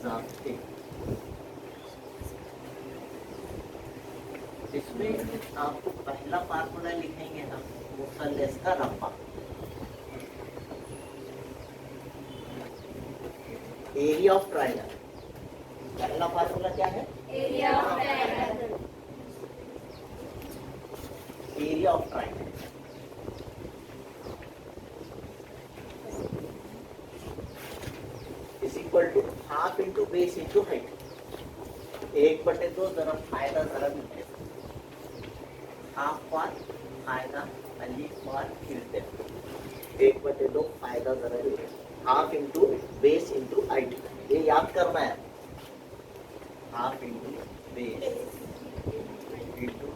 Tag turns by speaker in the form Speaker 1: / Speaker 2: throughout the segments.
Speaker 1: जाब्ते। इसमें आपको पहला फार्मूला लिखेंगे हम मुसल्लस का रब्बा। एरिया ऑफ ट्रायंगल, पहला फार्मूला क्या है?
Speaker 2: Area of triangle.
Speaker 1: Area of triangle is equal to half into base into height. 1/2 जरा फायदा जरा भी हाफ पर फायदा अलीफ पर फिरते 1/2 फायदा जरा भी half into base into height. ये याद करना है, हाफ इंटू बेस इंटू।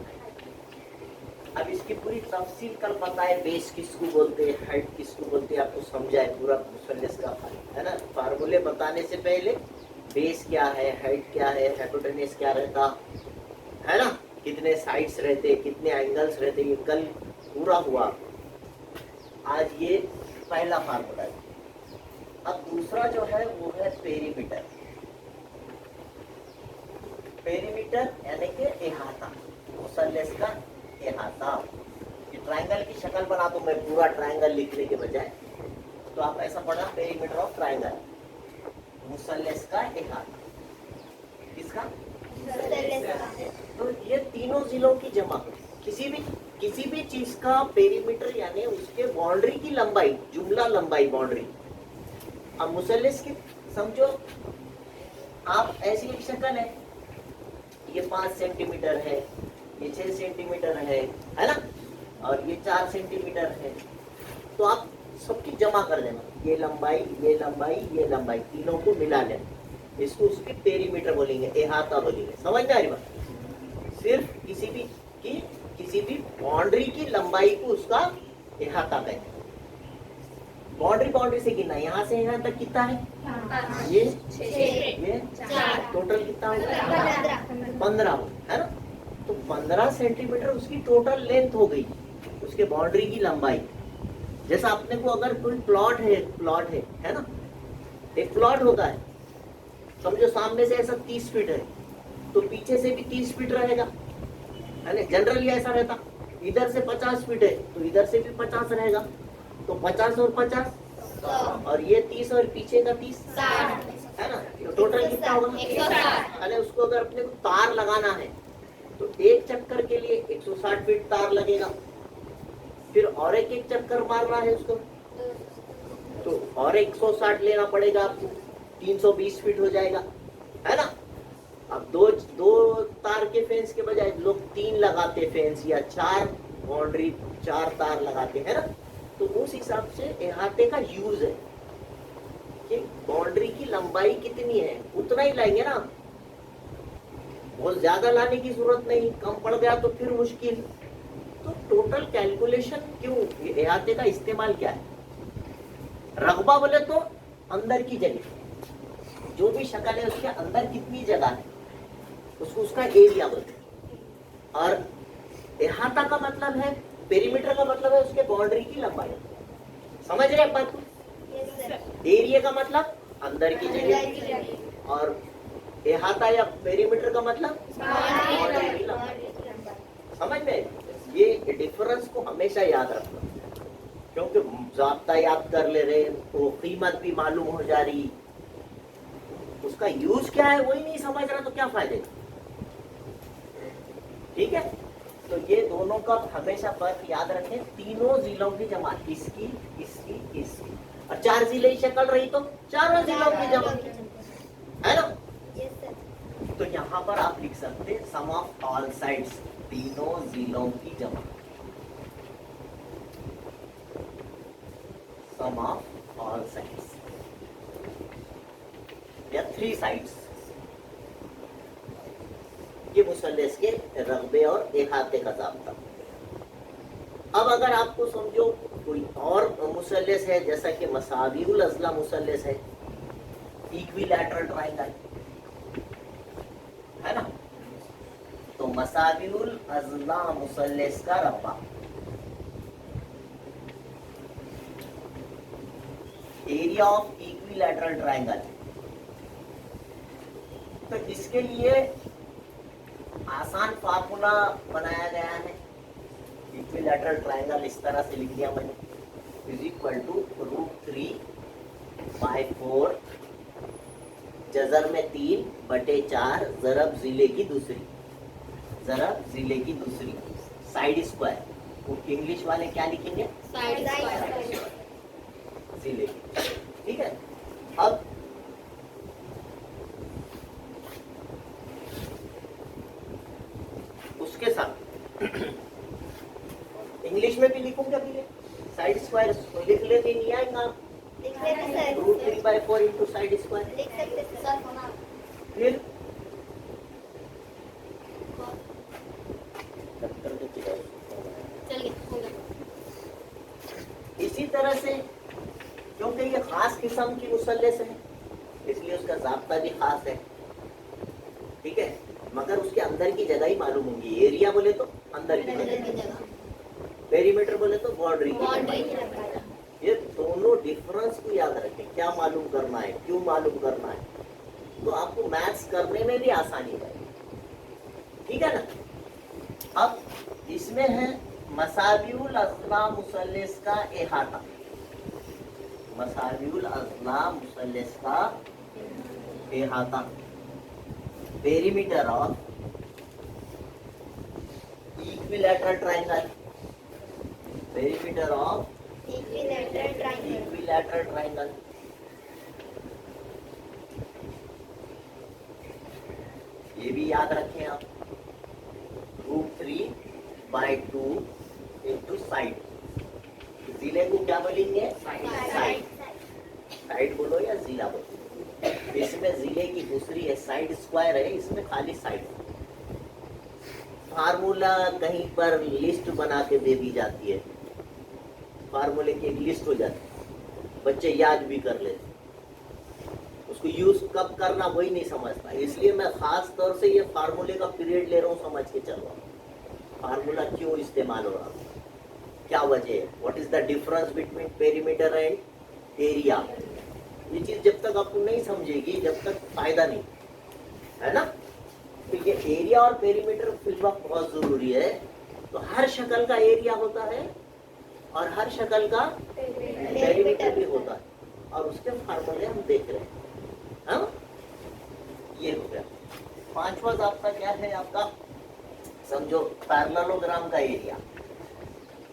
Speaker 1: अब इसकी पूरी तफसील कल बताए, बेस किसको बोलते हैं, हाइट किसको बोलते हैं, आपको समझाए पूरा मुसल्लस का, है ना। फार्मूले बताने से पहले बेस क्या है, हाइट क्या है, हाइपोटेनस क्या रहता है ना, कितने साइड्स रहते, कितने एंगल्स रहते, ये कल पूरा हुआ। आज ये पहला फार्मूला है। अब दूसरा जो है वो है पेरीमीटर। पेरीमीटर यानी कि इहाता, मुसल्लस का इहाता। ये ट्रायंगल की शक्ल बना दो, मैं पूरा ट्रायंगल लिखने के बजाय, तो आप ऐसा पढ़ा पेरीमीटर ऑफ ट्रायंगल, मुसल्लस का इहाता। किसका? तो ये तीनों जिलों की जमा, किसी भी चीज का पेरीमीटर यानी उसके बाउंड्री की लंबाई, जुमला लंबाई बाउंड्री। अब मुसल्लस की समझो आप, ऐसी एक शक्ल है, ये 5 सेंटीमीटर है, ये 6 सेंटीमीटर है ना, और ये 4 सेंटीमीटर है। तो आप सबकी जमा कर देना, ये लंबाई, ये लंबाई, ये लंबाई, तीनों को मिला लेना, इसको उसके पेरीमीटर बोलेंगे, इहाता बोलेंगे। समझ में आ रही बात? सिर्फ किसी भी बाउंड्री की लंबाई को उसका इहाता कहते हैं। बाउंड्री से गिनना, यहाँ से यहाँ तक कितना है? ये 4, टोटल कितना होगा? 15 है ना। तो 15 सेंटीमीटर उसकी टोटल लेंथ हो गई, उसके बाउंड्री की लंबाई। जैसा अपने को अगर कोई प्लॉट है ना, एक प्लॉट होता है, समझो सामने से ऐसा 30 फीट है, तो पीछे से भी 30 फीट रहेगा, है ना। जनरली ऐसा रहता, इधर से 50 फीट है तो इधर से भी 50 रहेगा, तो 50 और 50, और ये 30 और पीछे का 30, है ना। तो टोटल कितना होगा? 160। उसको अगर अपने को तार लगाना है तो एक चक्कर के लिए 160 फीट तार लगेगा, फिर और एक चक्कर मारना है उसको तो और 160 लेना पड़ेगा आपको, 320 फीट हो जाएगा, है ना। अब दो तार के फेंस के बजाय लोग 3 लगाते फेंस, या 4 बाउंड्री 4 तार लगाते हैं ना। तो उस हिसाब से इहाते का यूज है कि बाउंड्री की लंबाई कितनी है उतना ही लाएंगे ना, बहुत ज्यादा लाने की जरूरत नहीं, कम पड़ गया तो फिर मुश्किल। तो टोटल कैलकुलेशन क्यों, इहाते का इस्तेमाल क्या है? रकबा बोले तो अंदर की जगह, जो भी शक्ल है उसके अंदर कितनी जगह है उसको उसका एरिया बोलते हैं। और इहाता का मतलब है, पेरीमीटर का मतलब है उसके बाउंड्री की लंबाई। समझ रहे बात को? एरिया का मतलब अंदर की जगह, और इहाता या पेरीमीटर का मतलब बाउंड्री की लंबाई। समझ में? ये डिफरेंस को हमेशा याद रखना, क्योंकि ज़ाब्ता याद कर ले रहे तो कीमत भी मालूम हो जा रही, उसका यूज क्या है वही नहीं समझ रहा तो क्या फायदे। ठीक है, तो ये दोनों का हमेशा फर्क याद रखें। तीनों जिलों की जमा, इसकी इसकी इसकी, और 4 जिले की शक्ल रही तो चारों जिलों की जमा, है ना। तो यहाँ पर आप लिख सकते हैं सम ऑफ ऑल साइड्स, तीनों जिलों की जमा, सम ऑफ ऑल साइड्स या 3 साइड्स। ये मुसल्लस के रकबे और इहाते का ज़ाब्ता। अब अगर आपको समझो कोई और मुसल्लस है, जैसा कि मसाविउल अज़ला मुसल्लस है, इक्विलैटरल ट्रायंगल, है ना। तो मसाविउल अज़ला मुसल्लस का रब्बा, एरिया ऑफ इक्विलैटरल ट्रायंगल तो इसके लिए आसान फार्मूला बनाया गया है। इक्विलैटरल ट्रायंगल इस तरह से लिख दिया मैंने, इज इक्वल टू √3/4 जजर में 3/4 ज़रब जिले की दूसरी, ज़रब जिले की दूसरी साइड स्क्वायर। वो इंग्लिश वाले क्या लिखेंगे?
Speaker 2: Side square.
Speaker 1: जिले की, ठीक है। अब उसके साथ इंग्लिश में भी लिखूंगा, भी साइड स्क्वायर लिख लेते, नहीं आएगा
Speaker 2: लिख लेते सर।
Speaker 1: √3/4 into side square.
Speaker 2: लिख सकते सर होना।
Speaker 1: फिर
Speaker 2: चलिए होगा।
Speaker 1: इसी तरह से, क्योंकि ये खास किस्म की मुसल्लस है इसलिए उसका ज़ाब्ता भी खास है, ठीक है। मगर उसके अंदर की जगह ही मालूम होंगी। एरिया बोले तो अंदर की जगह, पेरीमीटर बोले तो बाउंड्री की जगह। ये दोनों डिफरेंस को याद रखें, क्या मालूम करना है, क्यों मालूम करना है, तो आपको मैथ्स करने में भी आसानी है, ठीक है ना। अब इसमें है मसावियुल अज़ला मुसल्लस का इहाता, मसावियुल अज़ला मुसल्लस का इहाता, perimeter of equilateral triangle, perimeter of
Speaker 2: equilateral triangle.
Speaker 1: Equilateral triangle. ये भी याद रखें आप, √3/2 इंटू साइड। जिले को क्या बोलेंगे? साइड। साइड बोलो या जिला बोलो। इसमें जिले की दूसरी है, साइड स्क्वायर है, इसमें खाली साइड। फार्मूला कहीं पर लिस्ट बना के दे दी जाती है, फार्मूले की एक लिस्ट हो जाती है, बच्चे याद भी कर लेते, उसको यूज कब करना वही नहीं समझता। इसलिए मैं खास तौर से ये फार्मूले का पीरियड ले रहा हूँ, समझ के चलो फार्मूला क्यों इस्तेमाल हो रहा है, क्या वजह है, what is the difference between perimeter and area. ये चीज जब तक आपको नहीं समझेगी जब तक फायदा नहीं, है ना। तो ये एरिया और पेरीमीटर फिल वक्त बहुत जरूरी है। तो हर शक्ल का एरिया होता है और हर शक्ल का पेरीमीटर भी होता है, और उसके फार्मूले हम देख रहे हैं। हाँ, ये हो गया। पांचवा आपका क्या है, आपका समझो पैरेललोग्राम का एरिया,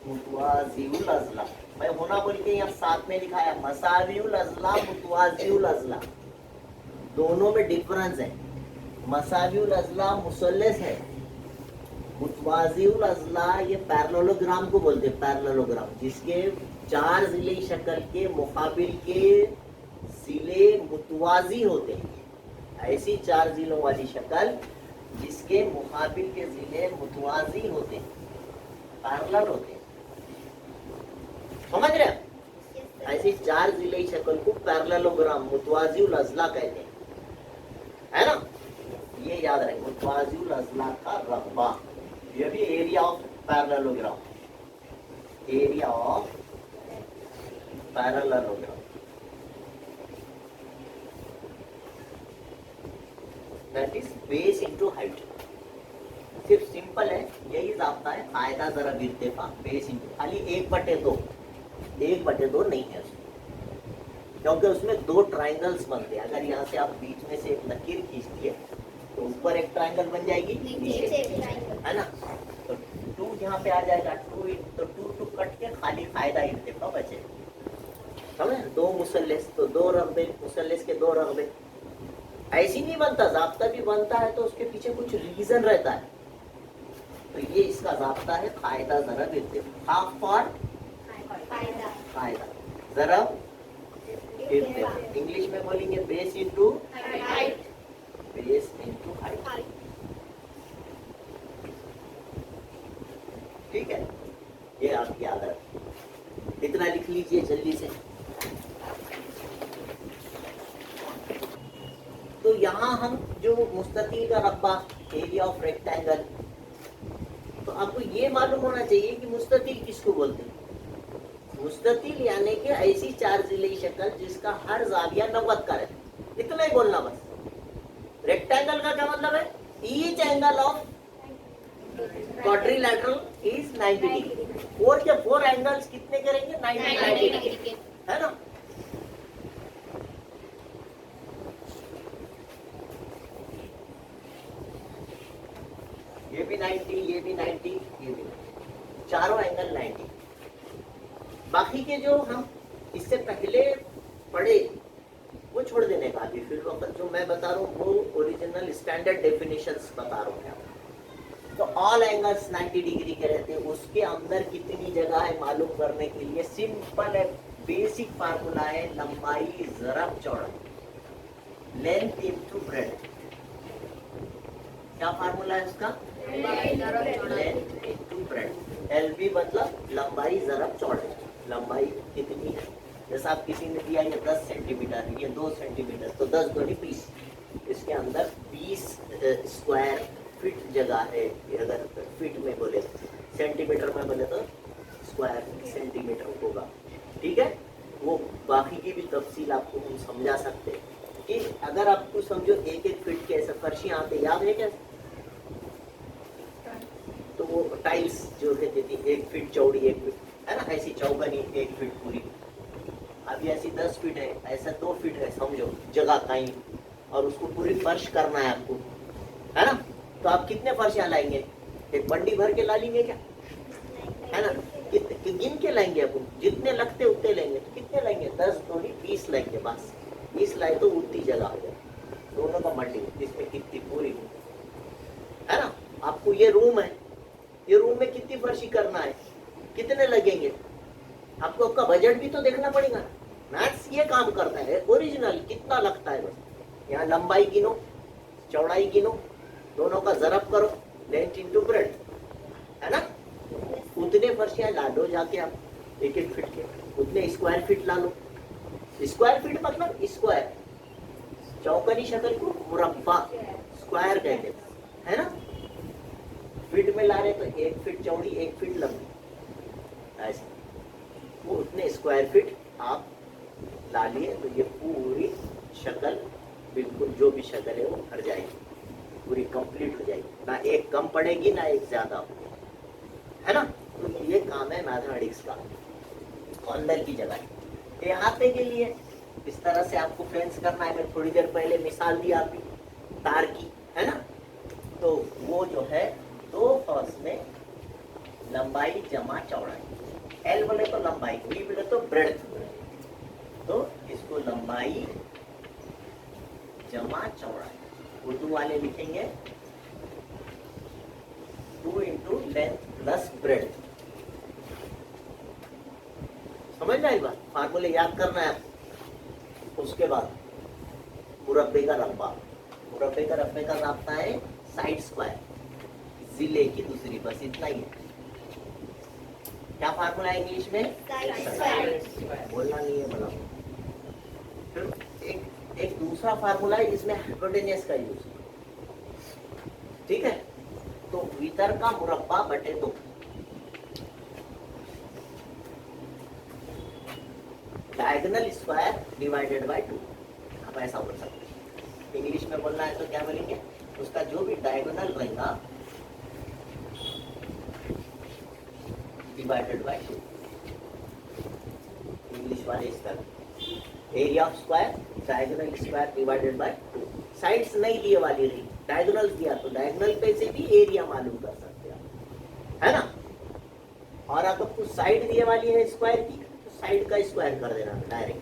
Speaker 1: मुतवाज़िउल अज़ला। मैं होना बोल के यहाँ साथ में लिखा है मसाविउल अज़ला, मुतवाज़िउल अज़ला, दोनों में डिफरेंस है। मसाविउल अज़ला मुसल्लस है, मुतवाज़िउल अज़ला ये पैरेललोग्राम को बोलते हैं, पैरेललोग्राम जिसके चार जिले शक्ल के मुकाबिल के जिले मुतवाज़ी होते हैं। ऐसी चार जिलों वाली शक्ल जिसके मुकाबिल के जिले मुतवाज़ी होते हैं, पैरेलल होते हैं, समझ रहे हैं। ऐसी चार जिले शक्ल को पैरेललोग्राम मुतवाज़िउल अज़ला कहते हैं, है ना। ये याद रखें, मुतवाज़िउल अज़ला का रकबा, ये भी area of parallelogram, area of parallelogram. That is base into height. सिर्फ सिंपल है, यही जाता है, फायदा जरा इर्तिफा, बेस इनटू खाली 1/2, 1/2 नहीं है उसमें, क्योंकि उसमें दो ट्रायंगल्स बनते हैं। अगर यहाँ से आप बीच में से एक लकीर खींच दिए तो ऊपर एक ट्रायंगल बन जाएगी, नीचे, है ना। तो 2 यहाँ पे आ जाएगा, 2 तो 2 कट के खाली फायदा इर्तिफा बचे, समझे। 2 मुसल्लस तो 2 रकबे, मुसल्लस के 2 रकबे। ऐसी नहीं बनता, जाब्ता भी बनता है तो उसके पीछे कुछ रीजन रहता है। तो ये इसका जाब्ता है, फायदा ज़रब इर्तिफा, हाफ फॉर फायदा ज़रब इर्तिफा। इंग्लिश में बोलेंगे base into
Speaker 2: height.
Speaker 1: Base into height, ठीक है। ये आप याद रखें, इतना लिख लीजिए जल्दी से। तो यहाँ हम जो मुस्ततील का रकबा, एरिया ऑफ रेक्टेंगल, तो आपको ये मालूम होना चाहिए कि मुस्ततील किसको बोलते हैं। मुस्ततील यानी कि ऐसी चार जिले शक्ल जिसका हर जाविया 90 का रहता है, इतना ही बोलना बस। रेक्टेंगल का क्या मतलब है? Each angle of quadrilateral is 90 degree. Four के फोर एंगल्स कितने करेंगे? 90 डिग्री, है ना? ये भी 90, ये भी 90, ये भी 90, चारों एंगल 90। बाकी के जो हम इससे पहले पढ़े वो छोड़ देने का, अभी फिर वक्त जो मैं बता रहा हूँ वो ओरिजिनल स्टैंडर्ड डेफिनेशंस बता रहा हूँ। तो ऑल एंगल्स 90 डिग्री के रहते हैं, उसके अंदर कितनी जगह है मालूम करने के लिए सिंपल है, बेसिक फार्मूला है, लंबाई ज़रब चौड़ाई, लेंथ इनटू ब्रेड्थ। क्या फार्मूला है उसका? Length into breadth. एलबी मतलब लंबाई ज़रब चौड़ाई। लंबाई कितनी है? जैसा आप किसी ने दिया ये 10 सेंटीमीटर, ये 2 सेंटीमीटर, तो 10 दूनी 20, इसके अंदर 20 स्क्वायर फीट जगह है। अगर फीट में बोले, सेंटीमीटर में बोले तो स्क्वायर सेंटीमीटर होगा, ठीक है? वो बाकी की भी तफसील आपको हम समझा सकते हैं कि अगर आपको समझो एक एक फीट के ऐसे फर्शी आते, याद है क्या? तो वो टाइल्स जो रहती थी 1 फीट चौड़ी 1 फीट, है ना? ऐसी चौबनी 1 फीट पूरी। अभी ऐसी 10 फीट है, ऐसा 2 फीट है समझो जगह कहीं, और उसको पूरी फर्श करना है आपको, है ना? तो आप कितने फर्शियाँ लाएंगे? एक बंडी भर के ला लेंगे क्या? है ना? गिन के लाएंगे अपन, जितने लगते उतने लेंगे। तो कितने लेंगे? 10 दूनी 20 लेंगे, बस 20 लाए तो उतनी जगह हो जाए। दोनों का मल्टी इसमें कितनी पूरी, है ना? आपको ये रूम है, ये रूम में कितनी फर्शी करना है, कितने लगेंगे? आपको आपका बजट भी तो देखना पड़ेगा। मैथ्स ये काम करता है, ओरिजिनल कितना लगता है बस। यहाँ लंबाई गिनो, चौड़ाई गिनो, दोनों का ज़रब करो, लेंथ इनटू ब्रेड्थ, है ना? उतने फर्शियाँ ला लो जाके आप, 1-1 फीट के, उतने स्क्वायर फीट ला लो। स्क्वायर फीट मतलब स्क्वायर, चौकनी शक्ल को मुरब्बा स्क्वायर कहते हैं, है ना? फीट में ला रहे तो 1 फीट चौड़ी 1 फीट लंबी, ऐसे वो उतने स्क्वायर फीट आप ला लिए तो ये पूरी शक्ल बिल्कुल जो भी शक्ल है वो भर जाएगी, पूरी कंप्लीट हो जाएगी, ना एक कम पड़ेगी ना एक ज्यादा, है ना? तो ये काम है मैथमेटिक्स का। अंदर की जगह अहाते के लिए इस तरह से आपको फेंस करना है। मैं थोड़ी देर पहले मिसाल दी आपकी तार की, है ना? तो वो जो है 2 फर्श में लंबाई जमा चौड़ाई, एल बोले तो लंबाई, बी बोले तो ब्रेड्थ, तो इसको लंबाई जमा चौड़ाई उर्दू वाले लिखेंगे 2 इंटू लेंथ प्लस ब्रेड्थ। समझ में आई बात? फार्मूले याद करना है। उसके बाद मुरब्बे का रब्बा, मुरब्बे का रब्बे का रास्ता है साइड स्क्वायर, जिले की दूसरी, बस इतना ही है। क्या फार्मूला है इंग्लिश में? बोलना नहीं है बोला। फिर एक दूसरा फार्मूला है जिसमें हाइपोटेन्यूस का यूज, ठीक है? तो भीतर का मुरब्बा बटे 2, डायगोनल स्क्वायर डिवाइडेड बाय 2। आप ऐसा बोल सकते हैं। इंग्लिश में बोलना है तो क्या बोलेंगे? उसका जो भी डायगोनल रहेगा डिवाइडेड बाय 2। इंग्लिश वाले इस तरह, area of square diagonal square divided by 2। Sides नहीं दिए वाली रही, डायगोनल दिया तो डायगोनल पे से भी एरिया मालूम कर सकते हैं, है ना? और अगर आपको साइड दिए वाली है स्क्वायर की, साइड का स्क्वायर कर देना डायरेक्ट।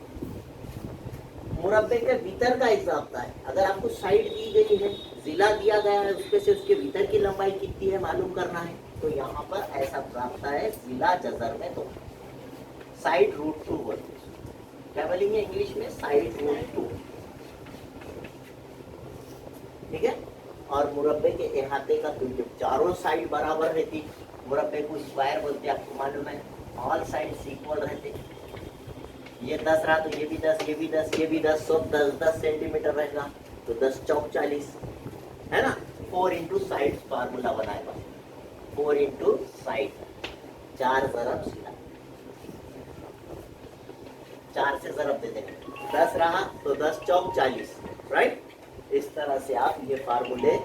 Speaker 1: मुरब्बे के भीतर का एग्जाम्पल है, अगर आपको साइड दी गई है, जिला दिया गया है, उसके से उसके भीतर की लंबाई कितनी है मालूम करना है, तो यहाँ पर ऐसा प्राप्त है जिला जजर में तो साइड रूट 2 बोलते हैं। क्या बोलेंगे इंग्लिश में? साइड रूट 2, ठीक है? और मुरब्बे के अहाते का तो चारों साइड बराबर रहती, मुरब्बे को स्क्वायर बोलते हैं, आपको मालूम है। ऑल साइड्स इक्वल रहते, ये 10 रहा तो ये भी 10, ये भी 10, ये भी 10, सब 10-10 सेंटीमीटर रहेगा, तो 10 चौक 40, है ना? 4 इंटू साइड फार्मूला बनाएगा, 4 इंटू साइड, 4 ज़रब सीधा, 4 से ज़रब दे देंगे, 10 रहा तो 10 चौक 40, राइट? इस तरह से आप ये फार्मूले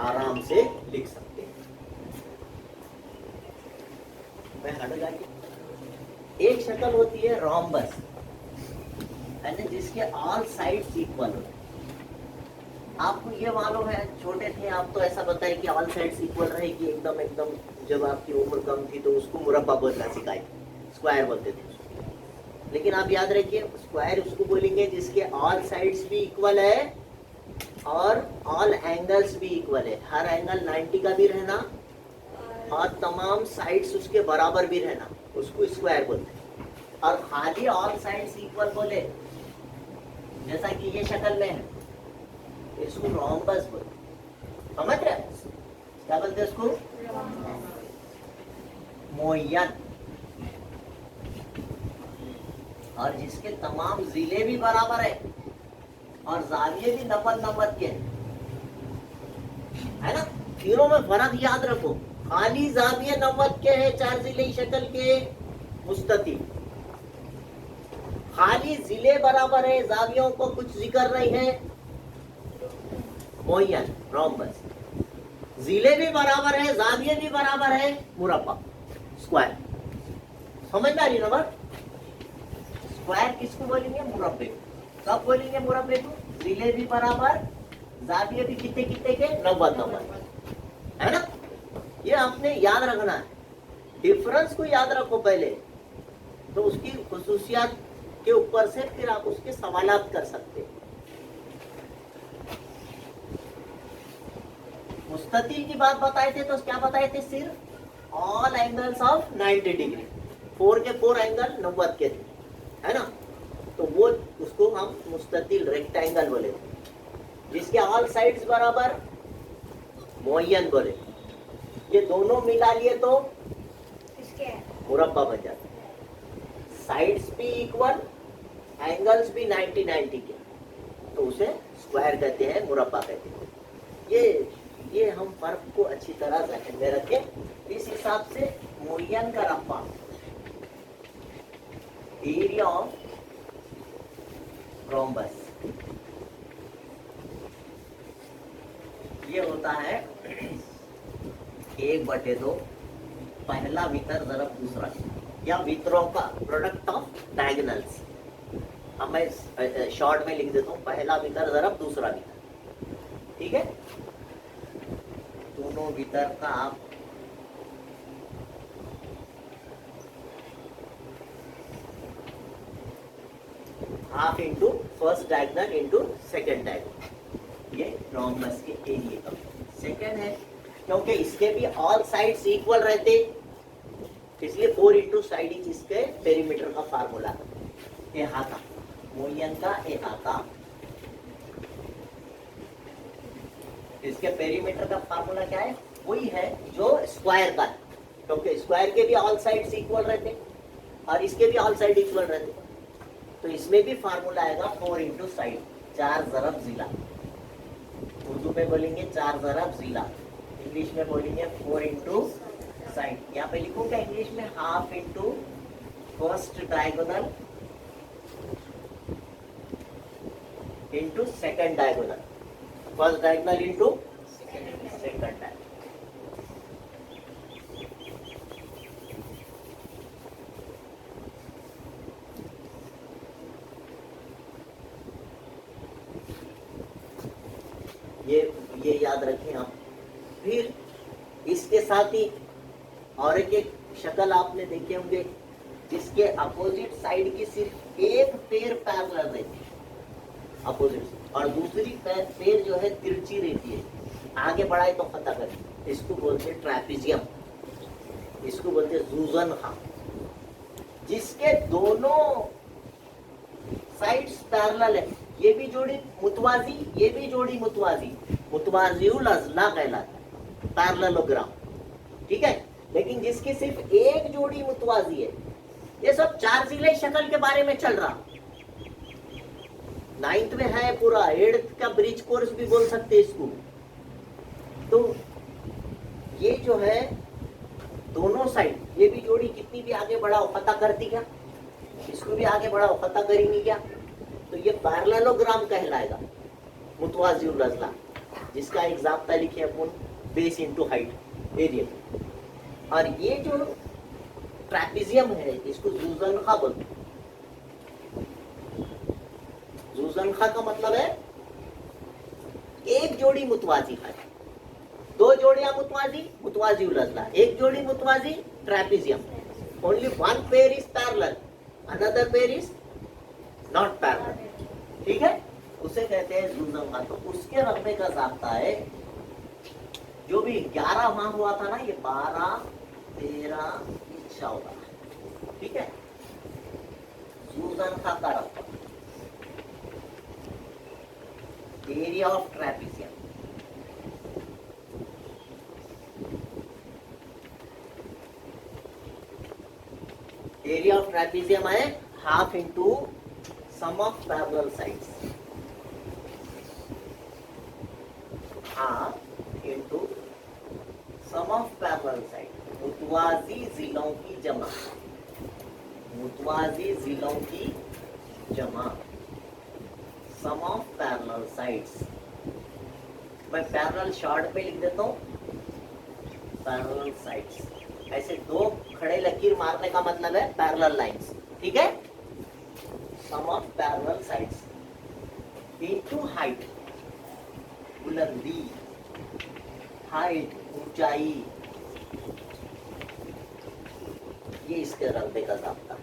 Speaker 1: आराम से लिख सकते हैं। मैं हट जाइए। एक शक्ल होती है रोम्बस, यानी जिसके ऑल साइड्स इक्वल हो। आपको ये मालूम है, छोटे थे आप तो ऐसा बताए कि ऑल साइड्स इक्वल रहेगी एकदम एकदम। जब आपकी उम्र कम थी तो उसको मुरब्बा बोलना सिखाए, स्क्वायर बोलते थे उसको। लेकिन आप याद रखिए, स्क्वायर उसको बोलेंगे जिसके ऑल साइड्स भी इक्वल है और ऑल एंगल्स भी इक्वल है। हर एंगल 90 का भी रहना और तमाम साइड्स उसके बराबर भी रहना, उसको स्क्वायर बोलते हैं। और खाली ऑल साइड्स इक्वल बोले, जैसा कि ये शक्ल में है, इसको रोम्बस बोलते। समझ रहे? क्या बोलते हैं इसको? मोयन। और जिसके तमाम जिले भी बराबर है और जाविये भी 90 के है ना। तीनों में फर्क याद रखो, खाली जाविये 90 के हैं, 4 जिले शक्ल के मुस्ततिल। खाली जिले बराबर है, जावियों को कुछ जिक्र नहीं है, मोयन रोम्बस। जिले भी बराबर है, जाविये भी बराबर है, मुरब्बा स्क्वायर। समझ में आ रही ना बात? स्क्वायर किसको बोलेंगे? मुरब्बे। कब बोलेंगे मुरब्बे को? जिले भी बराबर, जाविये भी कितने कितने के? 90 है ना। ये आपने याद रखना है। डिफरेंस को याद रखो पहले, तो उसकी खुसूसियात के ऊपर से फिर आप उसके सवालात कर सकते हैं। मुस्ततिल की बात बताए थे तो क्या बताए थे? सिर्फ ऑल एंगल्स ऑफ 90 डिग्री, 4 के 4 एंगल 90 के थे, है ना। तो वो उसको हम मुस्ततिल रेक्टेंगल बोले, जिसके ऑल साइड्स बराबर मोयन बोले। ये दोनों मिला लिए तो मुरब्बा बन जाता है। साइड्स भी इक्वल, एंगल्स भी 90 के, तो उसे स्क्वायर कहते हैं, मुरब्बा कहते हैं। ये हम फर्क को अच्छी तरह ज़हन में रखें। इस हिसाब से मोयन का रब्बा, एरिया ऑफ रोम्बस, ये होता है 1/2 पहला वितर ज़रब दूसरा, या वितरों का प्रोडक्ट ऑफ डायगोनल्स। अब मैं शॉर्ट में लिख देता हूँ, पहला वितर ज़रब दूसरा वितर। ठीक है, दोनों वितर का आप half into first diagonal into second diagonal, ये रोम्बस के एरिया का सेकेंड है। क्योंकि इसके भी ऑल साइड्स इक्वल रहते, इसलिए 4 इंटू साइड इच इसके पेरीमीटर का फार्मूला, एहाता, मोयन का एहाता। इसके पेरीमीटर का फार्मूला क्या है? वही है जो स्क्वायर का है, क्योंकि स्क्वायर के भी ऑल साइड्स इक्वल रहते और इसके भी ऑल साइड इक्वल रहते। तो इसमें भी फार्मूला आएगा 4 इंटू साइड, 4 ज़रब जिला। उर्दू में बोलेंगे 4 ज़रब जिला, इंग्लिश में बोलेंगे 4 इंटू साइड। यहाँ पे लिखूंगा इंग्लिश में half into first diagonal into second diagonal, first diagonal into second diagonal. ये याद रखें आप। फिर इसके साथ ही और एक शक्ल आपने देखे होंगे, जिसके अपोजिट साइड की सिर्फ एक पैर पैरेलल रहती है अपोजिट, और दूसरी पैर जो है तिरछी रहती है। आगे बढ़ाए तो पता करें, इसको बोलते हैं ट्रैपेजियम, इसको बोलते हैं जूजन खां। जिसके दोनों साइड्स पैरेलल है, ये भी जोड़ी मुतवाजी, ये भी जोड़ी मुतवाजी, मुतवाजिउल अज़ला कहलाता है, पैरेललोग्राम। ठीक है, लेकिन जिसकी सिर्फ एक जोड़ी मुतवाजी है, ये सब 4 जिले शक्ल के बारे में चल रहा। 9th में है पूरा, 8th का ब्रिज कोर्स भी बोल सकते इसको। तो ये जो है दोनों साइड, ये भी जोड़ी कितनी भी आगे बढ़ाओ पता करती क्या, इसको भी आगे बढ़ाओ पता करेंगी क्या, तो ये पैरेललोग्राम कहलाएगा। मुतवाजी उल-अज़ला, जिसका एक ज़ाब्ता लिखे upon base into height area. और ये जो ट्रैपेजियम है इसको ज़ुज़नख़ा बोलते हैं। ज़ुज़नख़ा का मतलब है एक जोड़ी मुतवाजी है, दो जोड़ियां मुतवाजी, मुतवाजी उल-अज़ला, एक जोड़ी मुतवाजी trapezium. Only one pair is parallel, another pair is not parallel. ठीक है, उसे कहते हैं ज़ुज़नख़ा। तो उसके रखने का ज़ाब्ता है, जो भी 11 वहां हुआ था ना, ये 12, 13, 14। ठीक है, ज़ुज़नख़ा का रखा area of trapezium. Area of trapezium है half into sum of parallel sides, half into sum of parallel side. मुतवाजी जिलों की जमा, मुतवाजी जिलों की जमा, सम ऑफ पैरेलल साइड्स। मैं पैरेलल शॉर्ट पे लिख देता हूँ, पैरेलल साइड्स। ऐसे दो खड़े लकीर मारने का मतलब है पैरेलल लाइंस। ठीक है, sum of parallel sides into height, बुलंदी, हाइट ऊंचाई, ये इसके रंबे का ज़ाब्ता है।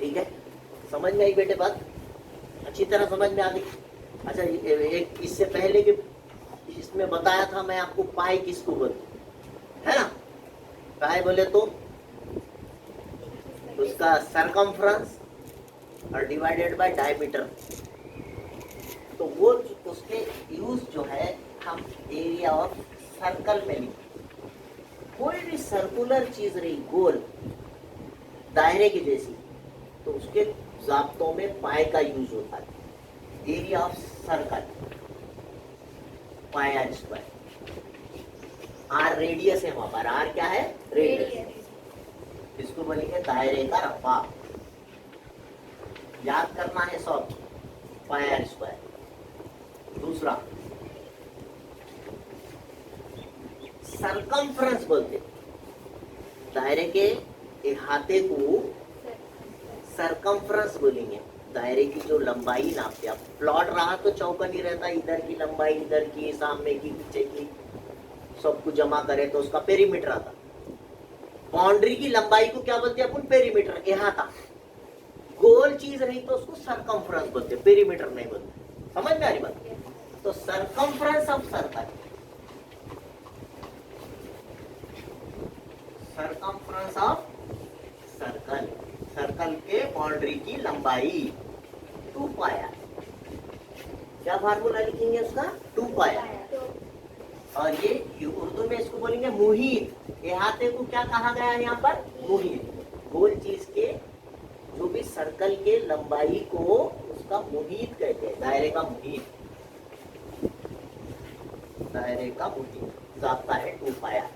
Speaker 1: ठीक है, समझ में आई बेटे बात? अच्छी तरह समझ में आ गई। अच्छा, एक इससे पहले कि इसमें बताया था मैं आपको पाई किसको बोलते है ना। पाई बोले तो उसका सरकमफ्रेंस और डिवाइडेड बाय डायमीटर। तो वो उसके यूज जो है हम एरिया ऑफ सर्कल में लिखते। कोई भी सर्कुलर चीज रही, गोल दायरे की जैसी, तो उसके ज़ाब्तों में पाई का यूज होता है। Area of circle, pi r square. R radius है, वहां पर आर क्या है? रेडियस। इसको बोलेंगे दायरे का रफा। याद करना है सब, पाई आर स्क्वायर। दूसरा सरकमफ्रेंस बोलते, दायरे के इहाते को सरकमफ्रेंस बोलेंगे। दायरे की जो लंबाई नापते, अब प्लॉट रहा तो चौकन ही रहता, इधर की लंबाई, इधर की, सामने की, पीछे की, सबको जमा करे तो उसका पेरीमीटर आता। बाउंड्री की लंबाई को क्या बोलते हैं अपन? पेरीमीटर, इहाता। गोल चीज रही तो उसको सरकमफ्रेंस बोलते, पेरीमीटर नहीं बोलते। समझ में आ रही बात? तो circumference of circle, circumference of circle, circle के बाउंड्री की लंबाई 2 पाया। क्या फार्मूला लिखेंगे उसका? 2 पाया। और ये उर्दू में इसको बोलेंगे मुहीत। इहाते को क्या कहा गया है यहाँ पर? मुहीत। गोल चीज के जो भी सर्कल के लंबाई को उसका मुहीत कहते हैं, दायरे का मुहीत, दायरे का मुहीत। ज़ाब्ता है 2 पाया।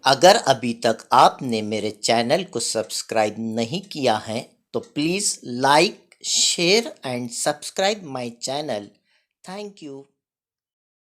Speaker 3: अगर अभी तक आपने मेरे चैनल को सब्सक्राइब नहीं किया है तो please like, share and subscribe my channel. Thank you.